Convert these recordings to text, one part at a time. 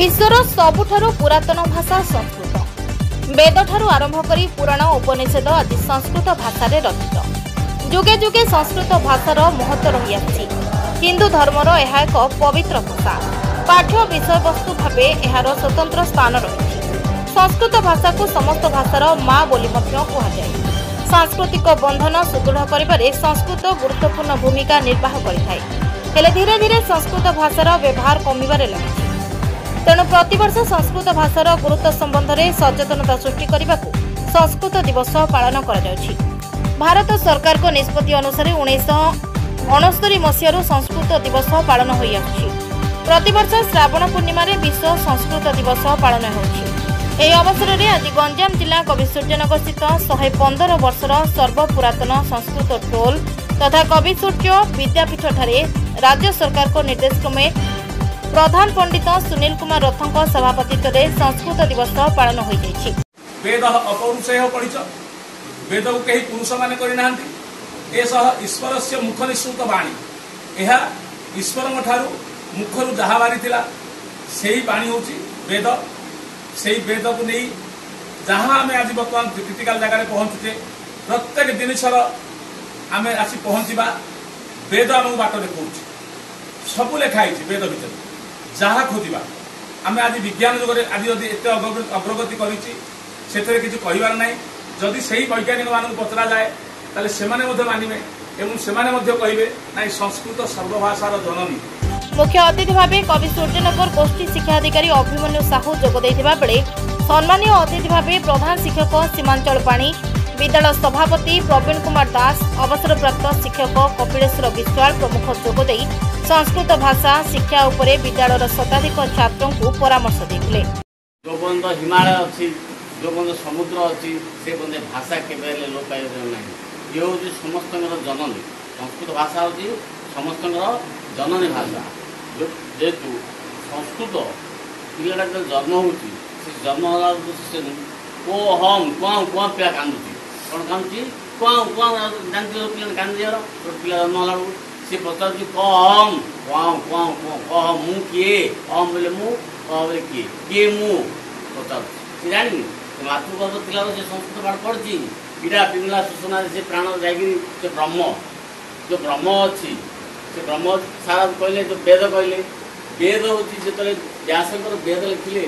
विश्वर सबुठारु पुरातन भाषा संस्कृत। वेदठारु आरंभ करी पुराण उपनिषद आदि संस्कृत भाषा रचित। जुगे जुगे संस्कृत भाषार महत्व रही आछि। हिंदू धर्मर यह एक पवित्र भाषा। पाठ्य विषय वस्तु भावे एहार स्वतंत्र स्थान रही। संस्कृत भाषा को समस्त भाषार माँ बोली कहुए। सांस्कृतिक बंधन सुदृढ़ करिबारे संस्कृत गुरुत्वपूर्ण भूमिका निर्वाह करिଥାଏ। हेले धीरे धीरे संस्कृत भाषार व्यवहार कमिबारे लागिछि। तेणु प्रतिवर्ष संस्कृत भाषार गुरुत्व संबंध में सचेतनता सृष्टि करने को संस्कृत दिवस पालन करा जाउछि। भारत सरकार को निष्पत्ति अनुसार 1969 मसीह संस्कृत दिवस पालन होई आछि। प्रतिवर्ष श्रावण पूर्णिमा रे विश्व संस्कृत दिवस पालन होछि। ଏହି ଅବସରରେ ଆଜି ଗଞ୍ଜାମ ଜିଲ୍ଲା କବିସୂର୍ଯ୍ୟନଗର ସ୍ଥିତ 115 ବର୍ଷର ସର୍ବପୁରାତନ ସଂସ୍କୃତ ଟୋଲ ତଥା କବିସୂର୍ଯ୍ୟ ବିଦ୍ୟାପୀଠଠାରେ ରାଜ୍ୟ ସରକାରଙ୍କ ନିର୍ଦ୍ଦେଶ କ୍ରମେ प्रधान पंडित सुनील कुमार रथଙ୍କ सभापतित्वରେ संस्कृत दिवस पालन होई जायछि। वेद अपौरुषेय पढिछ। वेद को केही पुरुष माने करि नाहंती। एसह ईश्वरस्य मुख निसृत वाणी। एहा ईश्वरଙ୍କ ठारू मुखरु जहा बारिथिला सेही वाणी होची वेद। सेही वेद को नै जहा हमें आज वर्तमान क्रिटिकल जगह रे पहुंचुचे प्रत्येक जिनिसर हमें आसी पहुंचीबा वेद हमहु बाट देखौछि। सब लेखा है वेद भीतर जहाँ खोजा आम आज विज्ञान जुगे आज जब एत अग्रगति कर ना जदि से वैज्ञानिक मान पचरा जाए ताले सेमाने मानवे एवं सेमाने कहे ना संस्कृत सर्वभाषार जननी। मुख्य अतिथि भाव कवि सूर्यनगर गोष्ठी शिक्षाधिकारी अभिमन्यु साहू जोगदेइथिबा बेले सम्मानीय अतिथि भाव प्रधान शिक्षक सीमांचल पाणी, विद्यालय सभापति प्रवीण कुमार दास, अवसरप्राप्त शिक्षक कपिलेश्वर विश्वाल प्रमुख जोगदे संस्कृत भाषा शिक्षा उपरे विद्यालय शताधिक छात्रों को परामर्श देते। जो बंद हिमालय अच्छी जो बंद समुद्र अच्छी से बंदे भाषा के लोप ना ये हूँ समस्त जननी। संस्कृत भाषा हूँ समस्त जननी भाषा। जेहेतु संस्कृत पिलाटा जो जन्म हो जन्म को हम कुआ कुआ पिला कांदुची कौन कांदुची कुआ कुआ जानते पिला कांदी पिला जन्म होला से पचार कम कम कम कम मु किए कम बोले मु बोले किए मु पचार से जानी मातृभाषा पिला से संस्कृत पाठ पढ़ी पीड़ा पिला सूचना से प्राण जाकि ब्रह्म जो ब्रह्म अच्छी से ब्रह्म सारा कहले जो वेद कहले वेद हूँ जो व्यासकर वेद लिखिले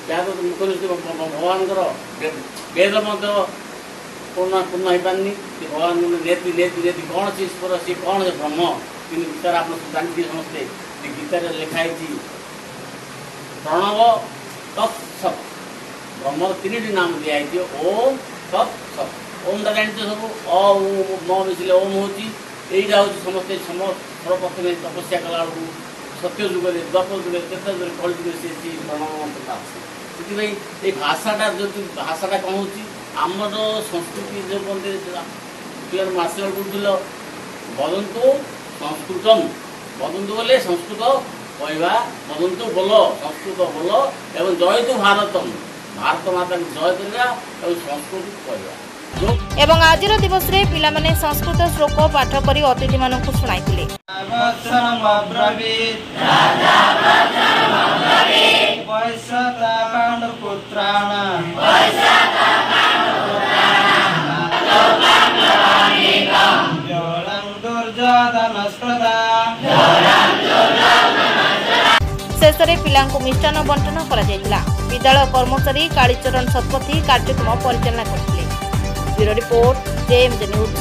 भगवान वेद पूर्ण पूर्ण हो पारनी भगवान नेति नेति नेति कौन से ईश्वर सी कौन है ब्रह्म कि गीतार आप जानते समस्ते गीतार लिखाई प्रणव तत्सत ब्रह्म तीन नाम दिखाई ओम तत्सत ओम टा जानते सब म मिसिले ओम हूँ यहीटा हूँ समस्ते सर्वप्रथम तपस्या कला सत्य जुगे द्वापर जुगे केत जुगे कल जुगे से प्रणव मंत्र से भाषाटा जो भाषाटा कौन हो आमर संस्कृति जो बंदे पिला मार्शल करूल बदंतु संस्कृतम बदंतु बोले संस्कृत कहवा बदंतु बोल संस्कृत बोल एवं जयतु भारतम भारत माता जय करवा और संस्कृत कहवा। एवं आज दिवस रे पिला माने संस्कृत श्लोक पाठ करी अतिथि मानकु सुनाइतिले। शेष में पिलांकु मिष्टान बंटन करा जायतिला। विद्यालय कर्मचारी कालीचरण शतपथी कार्यक्रम परिचालना करथिले। Bureau report JMJ news.